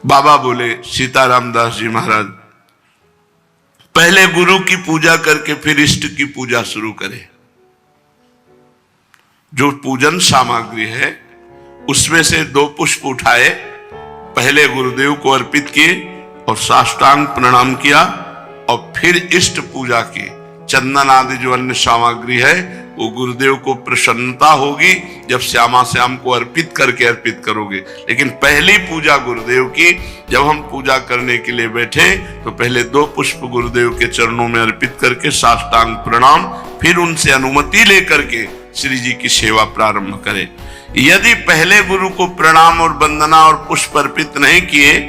बाबा बोले सीताराम दास जी महाराज, पहले गुरु की पूजा करके फिर इष्ट की पूजा शुरू करें। जो पूजन सामग्री है उसमें से 2 पुष्प उठाए, पहले गुरुदेव को अर्पित किए और साष्टांग प्रणाम किया और फिर इष्ट पूजा की। चंदन आदि जो अन्य सामग्री है वो गुरुदेव को प्रसन्नता होगी जब श्यामा श्याम को अर्पित करोगे। लेकिन पहली पूजा गुरुदेव की, जब हम पूजा करने के लिए बैठे तो पहले 2 पुष्प गुरुदेव के चरणों में अर्पित करके साष्टांग प्रणाम, फिर उनसे अनुमति लेकर के श्री जी की सेवा प्रारंभ करें। यदि पहले गुरु को प्रणाम और वंदना और पुष्प अर्पित नहीं किए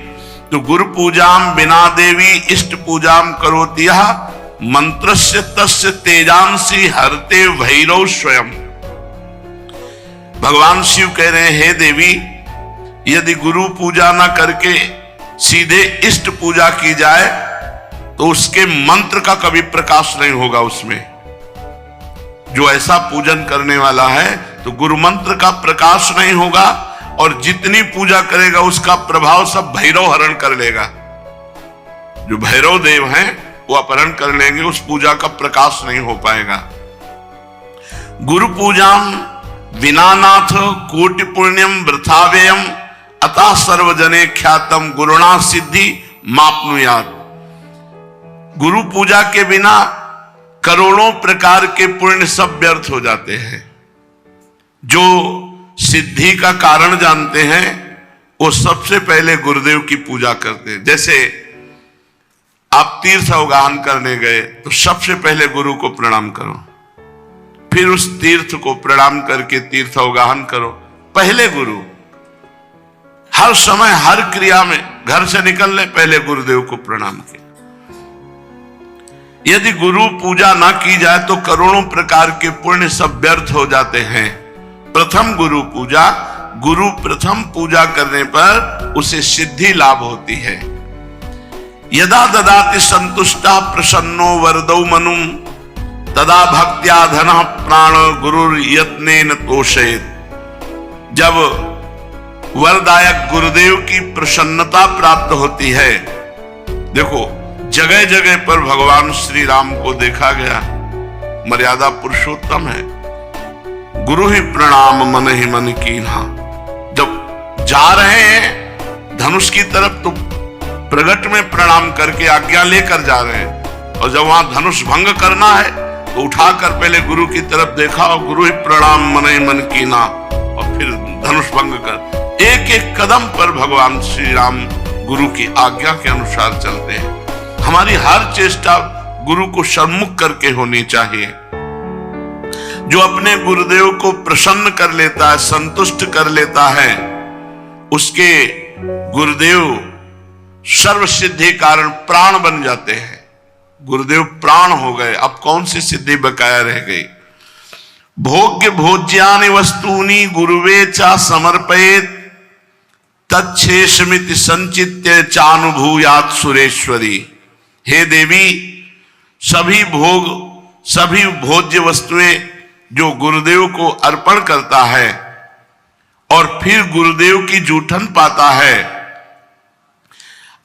तो गुरु पूजाम बिना देवी इष्ट पूजाम करोति मंत्रस्य तस्य तेजांसी हरते भैरव स्वयं। भगवान शिव कह रहे हैं, हे देवी, यदि गुरु पूजा ना करके सीधे इष्ट पूजा की जाए तो उसके मंत्र का कभी प्रकाश नहीं होगा। उसमें जो ऐसा पूजन करने वाला है तो गुरु मंत्र का प्रकाश नहीं होगा और जितनी पूजा करेगा उसका प्रभाव सब भैरव हरण कर लेगा। जो भैरव देव हैं वो अपहरण कर लेंगे, उस पूजा का प्रकाश नहीं हो पाएगा। गुरु पूजाम विनानाथ कोटि पुण्यम वृथाव्ययम अतः सर्वजने ख्यातम गुरुणा सिद्धि मापनुयात। गुरु पूजा के बिना करोड़ों प्रकार के पुण्य सब व्यर्थ हो जाते हैं। जो सिद्धि का कारण जानते हैं वो सबसे पहले गुरुदेव की पूजा करते हैं। जैसे आप तीर्थ अवगाहन करने गए तो सबसे पहले गुरु को प्रणाम करो, फिर उस तीर्थ को प्रणाम करके तीर्थ अवगाहन करो। पहले गुरु, हर समय हर क्रिया में, घर से निकलने पहले गुरुदेव को प्रणाम किया। यदि गुरु पूजा ना की जाए तो करोड़ों प्रकार के पुण्य सब व्यर्थ हो जाते हैं। प्रथम गुरु पूजा, गुरु प्रथम पूजा करने पर उसे सिद्धि लाभ होती है। यदा ददाति संतुष्टा प्रसन्नो वरदौ मनुम तदा भक्त्या धनः प्राण गुरुर यत्नेन तोषेत। जब वरदायक गुरुदेव की प्रसन्नता प्राप्त होती है, देखो जगह जगह पर भगवान श्री राम को देखा गया, मर्यादा पुरुषोत्तम है। गुरु ही प्रणाम मन ही मन कीन्हा। जब जा रहे हैं धनुष की तरफ तो प्रगट में प्रणाम करके आज्ञा लेकर जा रहे हैं, और जब वहां धनुष भंग करना है तो उठाकर पहले गुरु की तरफ देखा और गुरु ही प्रणाम मन ही मन कीन्हा, और फिर धनुष भंग कर एक एक कदम पर भगवान श्री राम गुरु की आज्ञा के अनुसार चलते हैं। हमारी हर चेष्टा गुरु को सम्मुख करके होनी चाहिए। जो अपने गुरुदेव को प्रसन्न कर लेता है, संतुष्ट कर लेता है, उसके गुरुदेव सर्व सिद्धि कारण प्राण बन जाते हैं। गुरुदेव प्राण हो गए, अब कौन सी सिद्धि बकाया रह गई। भोग्य भोज्यानि वस्तूनि गुरुवे चा समर्पयेत तच्छेषमिति संचित्य चानुभूयात सुरेश्वरी। हे देवी, सभी भोग, सभी भोज्य वस्तुएं जो गुरुदेव को अर्पण करता है और फिर गुरुदेव की जूठन पाता है,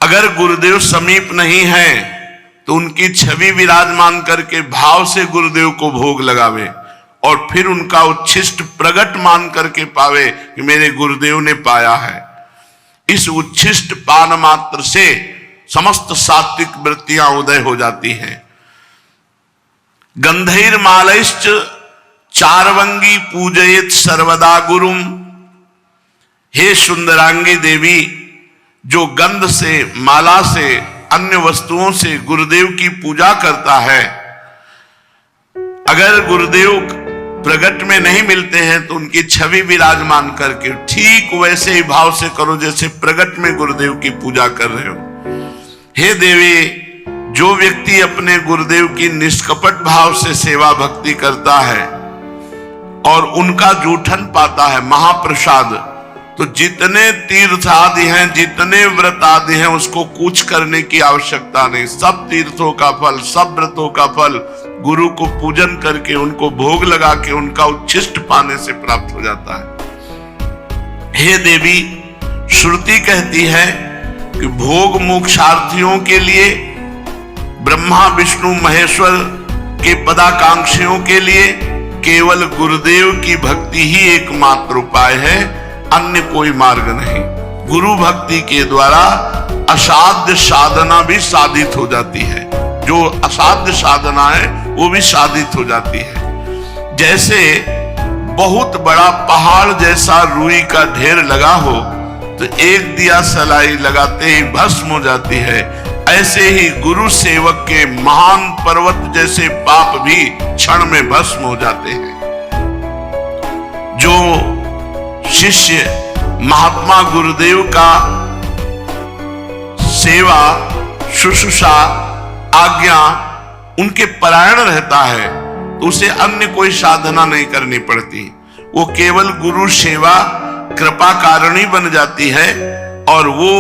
अगर गुरुदेव समीप नहीं है तो उनकी छवि विराजमान करके भाव से गुरुदेव को भोग लगावे और फिर उनका उच्छिष्ट प्रगट मान करके पावे कि मेरे गुरुदेव ने पाया है। इस उच्छिष्ट पान मात्र से समस्त सात्विक वृत्तियां उदय हो जाती हैं। गंधैर मालैश्च चारवंगी पूजयेत सर्वदा गुरुम। हे सुंदरांगी देवी, जो गंध से, माला से, अन्य वस्तुओं से गुरुदेव की पूजा करता है, अगर गुरुदेव प्रगट में नहीं मिलते हैं तो उनकी छवि विराजमान करके ठीक वैसे ही भाव से करो जैसे प्रगट में गुरुदेव की पूजा कर रहे हो। हे देवी, जो व्यक्ति अपने गुरुदेव की निष्कपट भाव से सेवा भक्ति करता है और उनका जूठन पाता है, महाप्रसाद, तो जितने तीर्थ आदि हैं, जितने व्रत आदि हैं, उसको कुछ करने की आवश्यकता नहीं। सब तीर्थों का फल, सब व्रतों का फल गुरु को पूजन करके, उनको भोग लगा के, उनका उच्छिष्ट पाने से प्राप्त हो जाता है। हे देवी, श्रुति कहती है कि भोग मोक्षार्थियों के लिए, ब्रह्मा विष्णु महेश्वर के पदाकांक्षियों के लिए केवल गुरुदेव की भक्ति ही एकमात्र उपाय है, अन्य कोई मार्ग नहीं। गुरु भक्ति के द्वारा असाध्य साधना भी साधित हो जाती है, जो असाध्य साधना है वो भी साधित हो जाती है। जैसे बहुत बड़ा पहाड़ जैसा रुई का ढेर लगा हो तो एक दिया सलाई लगाते ही भस्म हो जाती है, ऐसे ही गुरु सेवक के महान पर्वत जैसे पाप भी क्षण में भस्म हो जाते हैं। जो शिष्य महात्मा गुरुदेव का सेवा शुश्रूषा आज्ञा उनके परायण रहता है तो उसे अन्य कोई साधना नहीं करनी पड़ती, वो केवल गुरु सेवा कृपा कारिणी बन जाती है और वो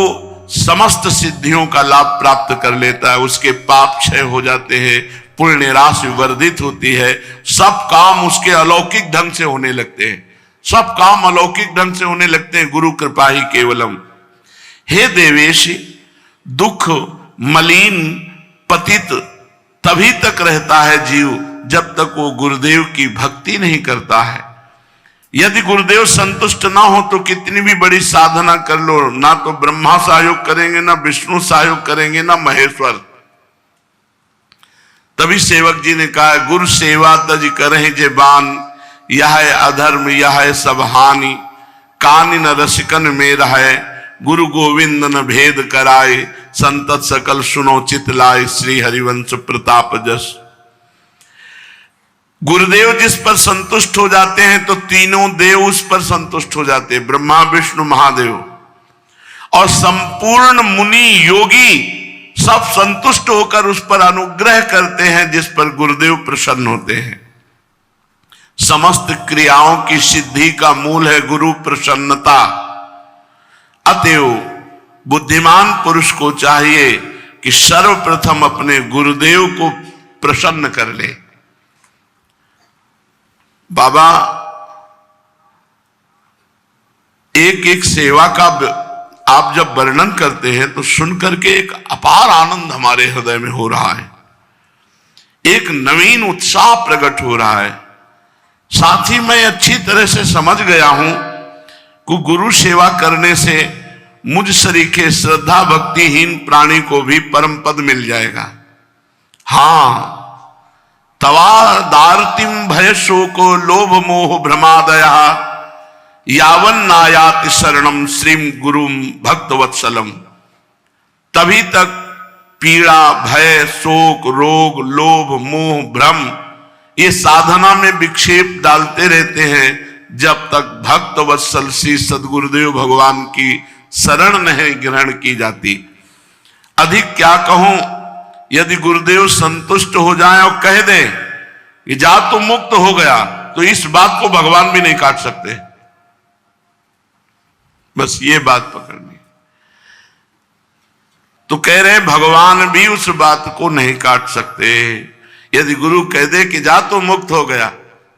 समस्त सिद्धियों का लाभ प्राप्त कर लेता है। उसके पाप क्षय हो जाते हैं, पुण्य राशि वर्धित होती है, सब काम उसके अलौकिक ढंग से होने लगते हैं, सब काम अलौकिक ढंग से होने लगते हैं, गुरु कृपा ही केवलम। हे देवेश, दुख मलिन पतित तभी तक रहता है जीव जब तक वो गुरुदेव की भक्ति नहीं करता है। यदि गुरुदेव संतुष्ट ना हो तो कितनी भी बड़ी साधना कर लो, ना तो ब्रह्मा सहयोग करेंगे, ना विष्णु सहयोग करेंगे, ना महेश्वर। तभी सेवक जी ने कहा, गुरु सेवा तज करें जे बान, यह है अधर्म यह है सब हानि, कान न रसिकन में रहे, गुरु गोविंद न भेद कराए, संतत सकल सुनो चित लाए, श्री हरिवंश प्रताप जस। गुरुदेव जिस पर संतुष्ट हो जाते हैं तो तीनों देव उस पर संतुष्ट हो जाते हैं, ब्रह्मा विष्णु महादेव, और संपूर्ण मुनि योगी सब संतुष्ट होकर उस पर अनुग्रह करते हैं जिस पर गुरुदेव प्रसन्न होते हैं। समस्त क्रियाओं की सिद्धि का मूल है गुरु प्रसन्नता। अतएव बुद्धिमान पुरुष को चाहिए कि सर्वप्रथम अपने गुरुदेव को प्रसन्न कर ले। बाबा एक एक सेवा का आप जब वर्णन करते हैं तो सुनकर के एक अपार आनंद हमारे हृदय में हो रहा है, एक नवीन उत्साह प्रकट हो रहा है। साथ ही मैं अच्छी तरह से समझ गया हूं कि गुरु सेवा करने से मुझ सरीखे श्रद्धा भक्तिहीन प्राणी को भी परम पद मिल जाएगा। हाँ, तवा दारतिम भय शोको लोभ मोह भ्रमादया, यावन नायाति शरणम श्रीम गुरुम भक्त वत्सलम। तभी तक पीड़ा भय शोक रोग लोभ मोह भ्रम ये साधना में विक्षेप डालते रहते हैं जब तक भक्त वत्सल श्री सदगुरुदेव भगवान की शरण नहीं ग्रहण की जाती। अधिक क्या कहूं, यदि गुरुदेव संतुष्ट हो जाए और कह दें कि जा तो मुक्त हो गया, तो इस बात को भगवान भी नहीं काट सकते। बस ये बात पकड़नी। तो कह रहे भगवान भी उस बात को नहीं काट सकते। यदि गुरु कह दे कि जा तो मुक्त हो गया,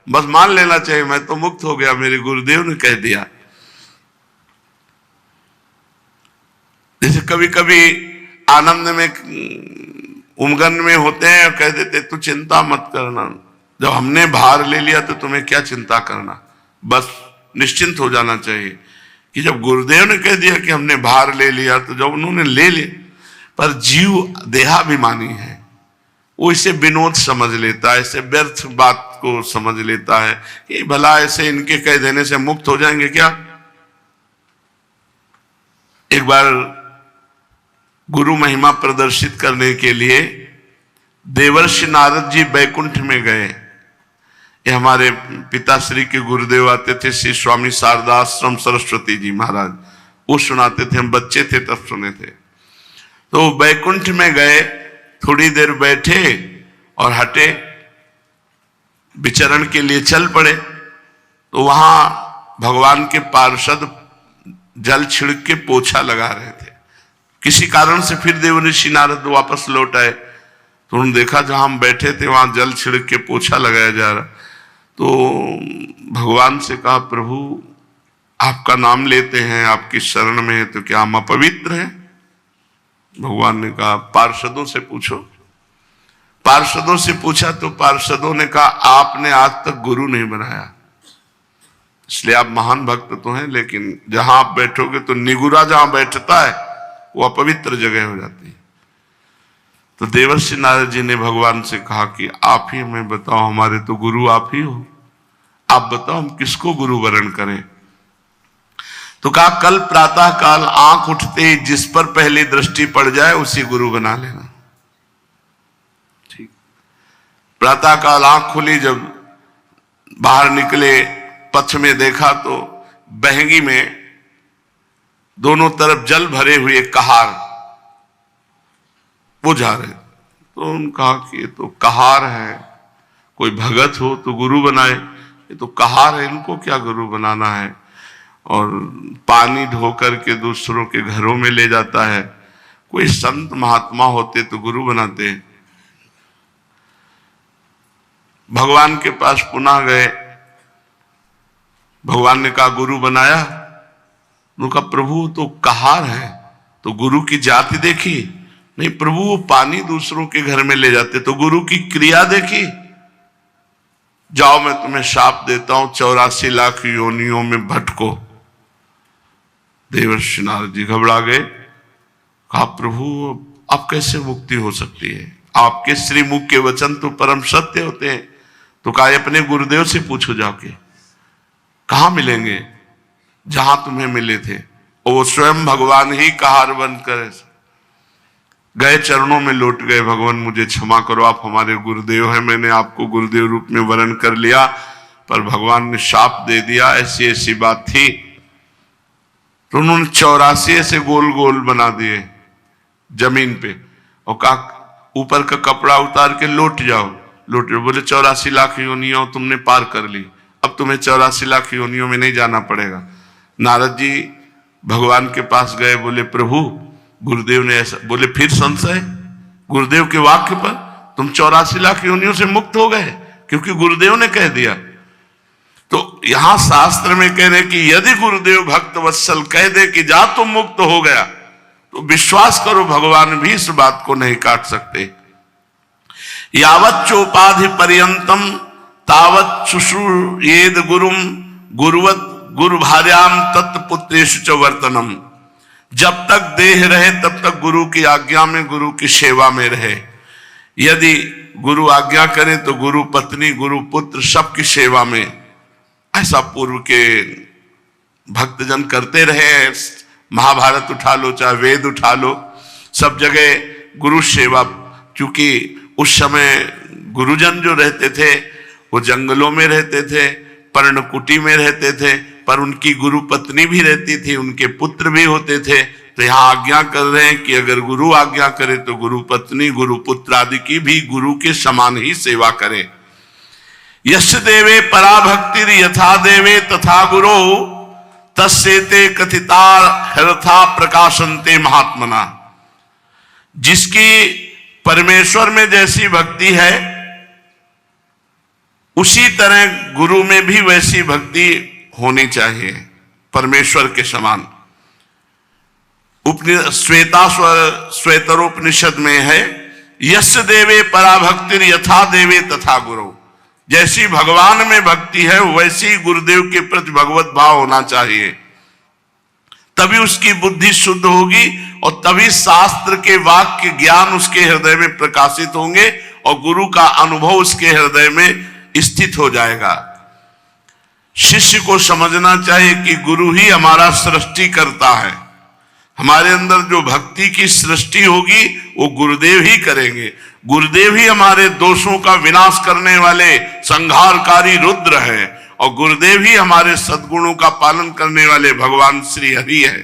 बस मान लेना चाहिए मैं तो मुक्त हो गया, मेरे गुरुदेव ने कह दिया। जैसे कभी कभी आनंद में उमगन में होते हैं और कह देते तू चिंता मत करना, जब हमने भार ले लिया तो तुम्हें क्या चिंता करना, बस निश्चिंत हो जाना चाहिए। कि जब गुरुदेव ने कह दिया कि हमने भार ले लिया तो जब उन्होंने ले लिया, पर जीव देहाभिमानी है, वो इसे विनोद समझ लेता है, इसे व्यर्थ बात को समझ लेता है कि भला ऐसे इनके कह देने से मुक्त हो जाएंगे क्या। एक बार गुरु महिमा प्रदर्शित करने के लिए देवर्षि नारद जी बैकुंठ में गए। ये हमारे पिताश्री के गुरुदेव आते थे, श्री स्वामी शारदाश्रम सरस्वती जी महाराज, वो सुनाते थे, हम बच्चे थे तब सुने थे। तो बैकुंठ में गए, थोड़ी देर बैठे और हटे, विचरण के लिए चल पड़े। तो वहां भगवान के पार्षद जल छिड़क के पोछा लगा रहे थे। किसी कारण से फिर देवर्षि नारद वापस लौट आए, तो उन्होंने देखा जहां हम बैठे थे वहां जल छिड़क के पोछा लगाया जा रहा। तो भगवान से कहा, प्रभु आपका नाम लेते हैं, आपकी शरण में है, तो क्या हम अपवित्र हैं? भगवान ने कहा पार्षदों से पूछो। पार्षदों से पूछा तो पार्षदों ने कहा आपने आज तक गुरु नहीं बनाया, इसलिए आप महान भक्त तो हैं, लेकिन जहां आप बैठोगे तो निगुरा जहां बैठता है वो अपवित्र जगह हो जाती है। तो देवर्षि नारद जी ने भगवान से कहा कि आप ही हमें बताओ, हमारे तो गुरु आप ही हो, आप बताओ हम किसको गुरु वरण करें। तो कहा कल प्रातः काल आंख उठते ही जिस पर पहली दृष्टि पड़ जाए उसी गुरु बना लेना। ठीक, प्रातः काल आंख खुली, जब बाहर निकले पथ में देखा तो बहंगी में दोनों तरफ जल भरे हुए कहार वो जा रहे। तो उन्होंने कहा कि ये तो कहार है, कोई भगत हो तो गुरु बनाए, ये तो कहार है, इनको क्या गुरु बनाना है। और पानी ढो करके दूसरों के घरों में ले जाता है, कोई संत महात्मा होते तो गुरु बनाते। भगवान के पास पुनः गए, भगवान ने कहा गुरु बनाया। उनका प्रभु तो कहार है, तो गुरु की जाति देखी? नहीं प्रभु, वो पानी दूसरों के घर में ले जाते, तो गुरु की क्रिया देखी? जाओ मैं तुम्हें शाप देता हूं, 84 लाख योनियों में भटको। देवर्षि नारद जी घबरा गए, कहा प्रभु अब कैसे मुक्ति हो सकती है, आपके श्रीमुख के वचन तो परम सत्य होते हैं। तो कहा अपने गुरुदेव से पूछो जाके, कहां मिलेंगे? जहां तुम्हें मिले थे, और वो स्वयं भगवान ही कहार बनकर गए, चरणों में लौट गए, भगवान मुझे क्षमा करो, आप हमारे गुरुदेव हैं, मैंने आपको गुरुदेव रूप में वर्ण कर लिया, पर भगवान ने शाप दे दिया, ऐसी ऐसी बात थी। तो उन्होंने 84 से गोल गोल बना दिए जमीन पे, और कहा ऊपर का कपड़ा उतार के लौट जाओ। लौट जाओ, बोले 84 लाख योनियों तुमने पार कर ली, अब तुम्हें 84 लाख योनियों में नहीं जाना पड़ेगा। नारद जी भगवान के पास गए, बोले प्रभु गुरुदेव ने ऐसा बोले, फिर संशय गुरुदेव के वाक्य पर? तुम 84 लाख योनियों से मुक्त हो गए क्योंकि गुरुदेव ने कह दिया। तो यहां शास्त्र में कह रहे कि यदि गुरुदेव भक्त वत्सल कह दे कि जा तुम मुक्त हो गया, तो विश्वास करो भगवान भी इस बात को नहीं काट सकते। यावत् चोपाधि पर्यंतम तावत् शुश्रूयेद गुरुम गुरुवत गुरु भार्याम तत्पुत्रेषु च वर्तनम। जब तक देह रहे तब तक गुरु की आज्ञा में, गुरु की सेवा में रहे। यदि गुरु आज्ञा करे तो गुरु पत्नी, गुरु पुत्र सबकी सेवा में। ऐसा पूर्व के भक्तजन करते रहे। महाभारत उठा लो, चाहे वेद उठा लो, सब जगह गुरु सेवा। क्योंकि उस समय गुरुजन जो रहते थे वो जंगलों में रहते थे, पर्णकुटी में रहते थे, पर उनकी गुरु पत्नी भी रहती थी, उनके पुत्र भी होते थे। तो यहाँ आज्ञा कर रहे हैं कि अगर गुरु आज्ञा करे तो गुरु पत्नी, गुरु पुत्र आदि की भी गुरु के समान ही सेवा करे। यश देवे पराभक्तिर यथा देवे तथा गुरो तस्सेते कथिता हरथा प्रकाशन्ते महात्मना। जिसकी परमेश्वर में जैसी भक्ति है उसी तरह गुरु में भी वैसी भक्ति होनी चाहिए, परमेश्वर के समान। श्वेतरोपनिषद में है यस्य देवे पराभक्तिर यथा देवे तथा गुरु। जैसी भगवान में भक्ति है वैसी गुरुदेव के प्रति भगवत भाव होना चाहिए, तभी उसकी बुद्धि शुद्ध होगी और तभी शास्त्र के वाक्य ज्ञान उसके हृदय में प्रकाशित होंगे और गुरु का अनुभव उसके हृदय में स्थित हो जाएगा। शिष्य को समझना चाहिए कि गुरु ही हमारा सृष्टि करता है। हमारे अंदर जो भक्ति की सृष्टि होगी वो गुरुदेव ही करेंगे। गुरुदेव ही हमारे दोषों का विनाश करने वाले संहारकारी रुद्र है और गुरुदेव ही हमारे सद्गुणों का पालन करने वाले भगवान श्री हरि है।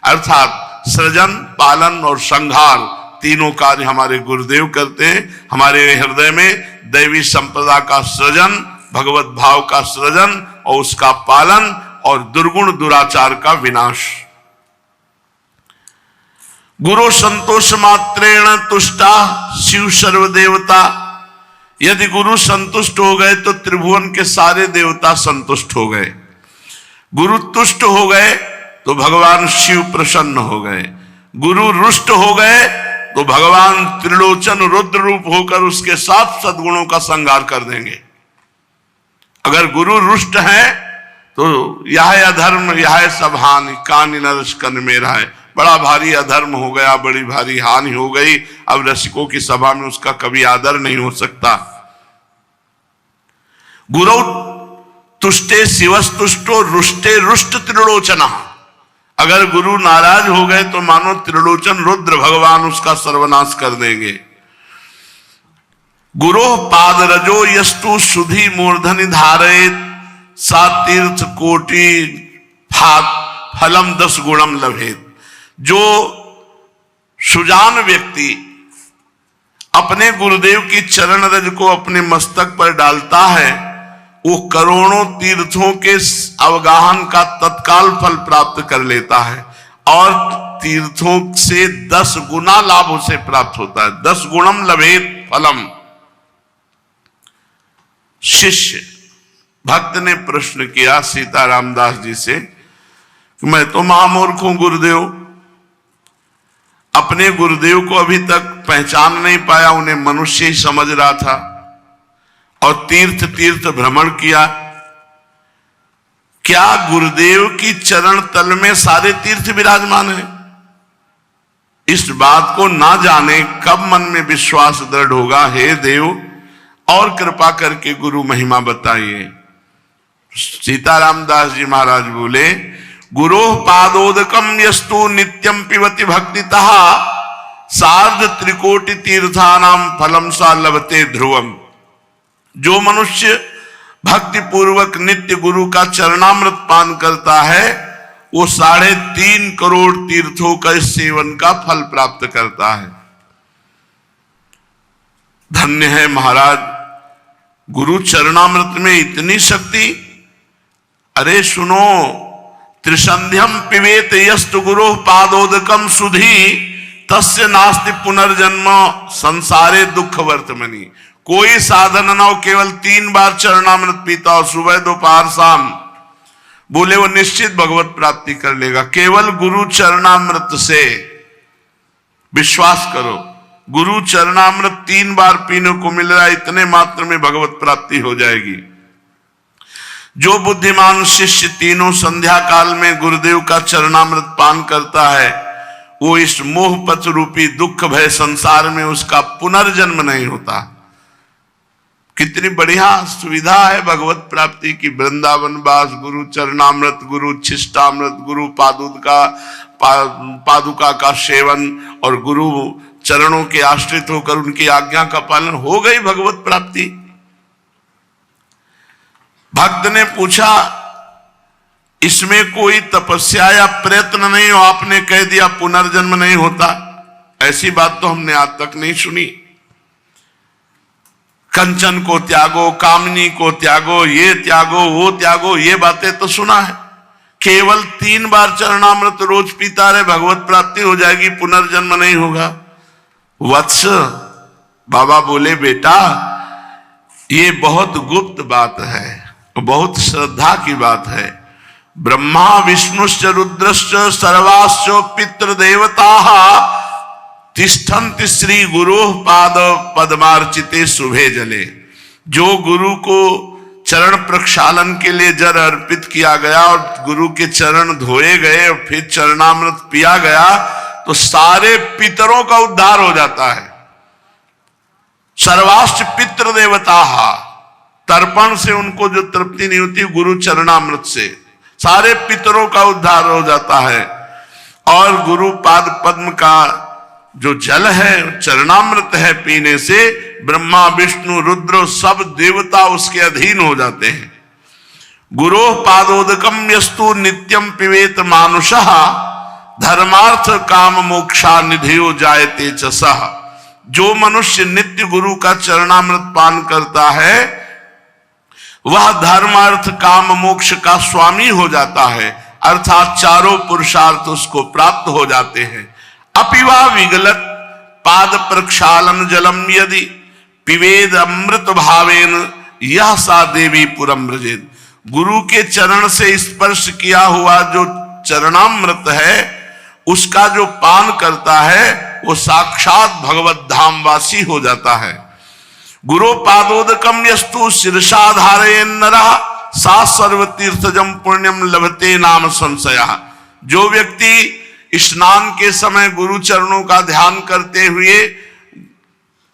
अर्थात सृजन, पालन और संहार तीनों कार्य हमारे गुरुदेव करते हैं। हमारे हृदय में दैवी संपदा का सृजन, भगवत भाव का सृजन और उसका पालन और दुर्गुण दुराचार का विनाश। गुरु संतोष मात्रेण तुष्टा शिव सर्वदेवता। यदि गुरु संतुष्ट हो गए तो त्रिभुवन के सारे देवता संतुष्ट हो गए। गुरु तुष्ट हो गए तो भगवान शिव प्रसन्न हो गए। गुरु रुष्ट हो गए तो भगवान त्रिलोचन रुद्र रूप होकर उसके साथ सद्गुणों का संहार कर देंगे। अगर गुरु रुष्ट है तो यह अधर्म यह सब हानि कानि नरस कन मेरा है, बड़ा भारी अधर्म हो गया, बड़ी भारी हानि हो गई। अब रसिकों की सभा में उसका कभी आदर नहीं हो सकता। गुरु तुष्टे शिवस्तुष्टो रुष्टे रुष्ट त्रिलोचना। अगर गुरु नाराज हो गए तो मानो त्रिलोचन रुद्र भगवान उसका सर्वनाश कर देंगे। गुरु पाद रजो यस्तु सुधि मूर्धनि धारयेत सा तीर्थ कोटि फलम 10 गुणम लभेत। जो सुजान व्यक्ति अपने गुरुदेव की चरण रज को अपने मस्तक पर डालता है वो करोड़ों तीर्थों के अवगाहन का तत्काल फल प्राप्त कर लेता है और तीर्थों से 10 गुना लाभ उसे प्राप्त होता है। 10 गुणम लभेत फलम। शिष्य भक्त ने प्रश्न किया सीताराम दास जी से कि मैं तो महामूर्ख हूं गुरुदेव, अपने गुरुदेव को अभी तक पहचान नहीं पाया, उन्हें मनुष्य ही समझ रहा था और तीर्थ तीर्थ भ्रमण किया। क्या गुरुदेव की चरण तल में सारे तीर्थ विराजमान है? इस बात को ना जाने कब मन में विश्वास दृढ़ होगा। हे देव और कृपा करके गुरु महिमा बताइए। सीताराम दास जी महाराज बोले गुरो पादोदकम यस्तु नित्यम पिबति भक्तितः सार्ध त्रिकोटि तीर्थानाम फलम सा लभते ध्रुवम। जो मनुष्य भक्ति पूर्वक नित्य गुरु का चरणामृत पान करता है वो 3.5 करोड़ तीर्थों का सेवन का फल प्राप्त करता है। धन्य है महाराज, गुरु चरणामृत में इतनी शक्ति। अरे सुनो, त्रिसंध्यम पिबेत यस्तु गुरु पादोदकम सुधि तस्य नास्ति पुनर्जन्म संसारे दुख वर्तमनि। कोई साधन ना हो, केवल 3 बार चरणामृत पीता हो, सुबह दोपहर शाम, बोले वो निश्चित भगवत प्राप्ति कर लेगा। केवल गुरु चरणामृत से विश्वास करो, गुरु चरणामृत 3 बार पीने को मिल रहा है, इतने मात्र में भगवत प्राप्ति हो जाएगी। जो बुद्धिमान शिष्य तीनों संध्या काल में गुरुदेव का चरणामृत पान करता है वो इस मोहपथ रूपी दुख भय संसार में उसका पुनर्जन्म नहीं होता। कितनी बढ़िया सुविधा है भगवत प्राप्ति की। वृंदावन वास, गुरु चरणामृत, गुरु छिष्टामृत, गुरु पादुका का सेवन और गुरु चरणों के आश्रित होकर उनकी आज्ञा का पालन, हो गई भगवत प्राप्ति। भक्त ने पूछा इसमें कोई तपस्या या प्रयत्न नहीं हो, आपने कह दिया पुनर्जन्म नहीं होता। ऐसी बात तो हमने आज तक नहीं सुनी। कंचन को त्यागो, कामनी को त्यागो, ये त्यागो वो त्यागो, ये बातें तो सुना है। केवल 3 बार चरणामृत रोज पीता रहे, भगवत प्राप्ति हो जाएगी, पुनर्जन्म नहीं होगा। वत्स, बाबा बोले बेटा ये बहुत गुप्त बात है, बहुत श्रद्धा की बात है। ब्रह्मा विष्णुश्च रुद्रश्च सर्वाश्च पितृदेवता तिष्ठन्ति श्री गुरु पाद पद्मार्चिते शुभे जले। जो गुरु को चरण प्रक्षालन के लिए जल अर्पित किया गया और गुरु के चरण धोए गए और फिर चरणामृत पिया गया तो सारे पितरों का उद्धार हो जाता है। सर्वाश्च पितृदेवता, तर्पण से उनको जो तृप्ति नहीं होती, गुरु चरणामृत से सारे पितरों का उद्धार हो जाता है। और गुरु पाद पद्म का जो जल है, चरणामृत है, पीने से ब्रह्मा विष्णु रुद्र सब देवता उसके अधीन हो जाते हैं। गुरु पादोदकम यस्तु नित्यम पिबेत मानुषः धर्मार्थ काम मोक्षा निधियो जायते च सः। जो मनुष्य नित्य गुरु का चरणामृत पान करता है वह धर्मार्थ काम मोक्ष का स्वामी हो जाता है, अर्थात चारों पुरुषार्थ उसको प्राप्त हो जाते हैं। अपिवा विगलत पाद प्रक्षालन जलम यदि पिवेद अमृत भावेन यह सा देवी पुरम व्रजेत। गुरु के चरण से स्पर्श किया हुआ जो चरणामृत है उसका जो पान करता है वो साक्षात भगवत धामवासी हो जाता है। गुरु पादोदकम यस्तु शीर्षा धारयेन नरः सा सर्व तीर्थजम पुण्यम लभते नाम संशयः। जो व्यक्ति स्नान के समय गुरु चरणों का ध्यान करते हुए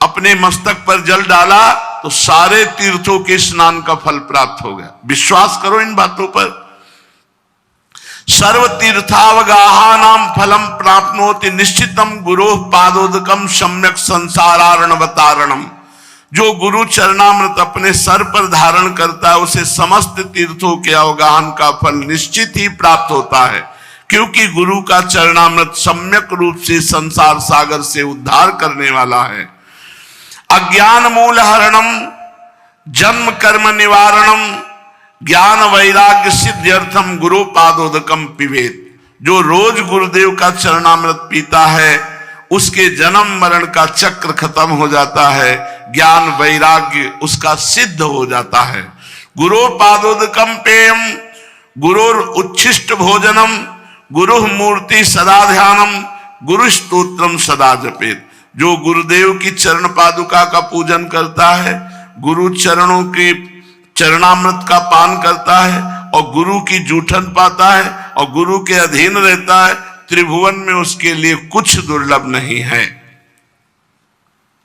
अपने मस्तक पर जल डाला तो सारे तीर्थों के स्नान का फल प्राप्त हो गया। विश्वास करो इन बातों पर। सर्व तीर्थावगाहानाम फलम प्राप्नोति निश्चितम गुरु पादोदकम सम्यक संसारार्णवतारणम। जो गुरु चरणामृत अपने सर पर धारण करता है उसे समस्त तीर्थों के अवगाहन का फल निश्चित ही प्राप्त होता है, क्योंकि गुरु का चरणामृत सम्यक रूप से संसार सागर से उद्धार करने वाला है। अज्ञान मूल हरणम जन्म कर्म निवारणम ज्ञान वैराग्य सिद्ध्यर्थम गुरु पादोदकम पिबेत। जो रोज गुरुदेव का चरणामृत पीता है उसके जन्म मरण का चक्र खत्म हो जाता है, ज्ञान वैराग्य उसका सिद्ध हो जाता है। गुरु पादोदकम पेयम गुरुर उच्छिष्ट भोजनम गुरु मूर्ति सदा ध्यानम गुरु स्तोत्रम सदा जपेत। जो गुरुदेव की चरण पादुका का पूजन करता है, गुरु चरणों के चरणामृत का पान करता है और गुरु की जूठन पाता है और गुरु के अधीन रहता है, त्रिभुवन में उसके लिए कुछ दुर्लभ नहीं है।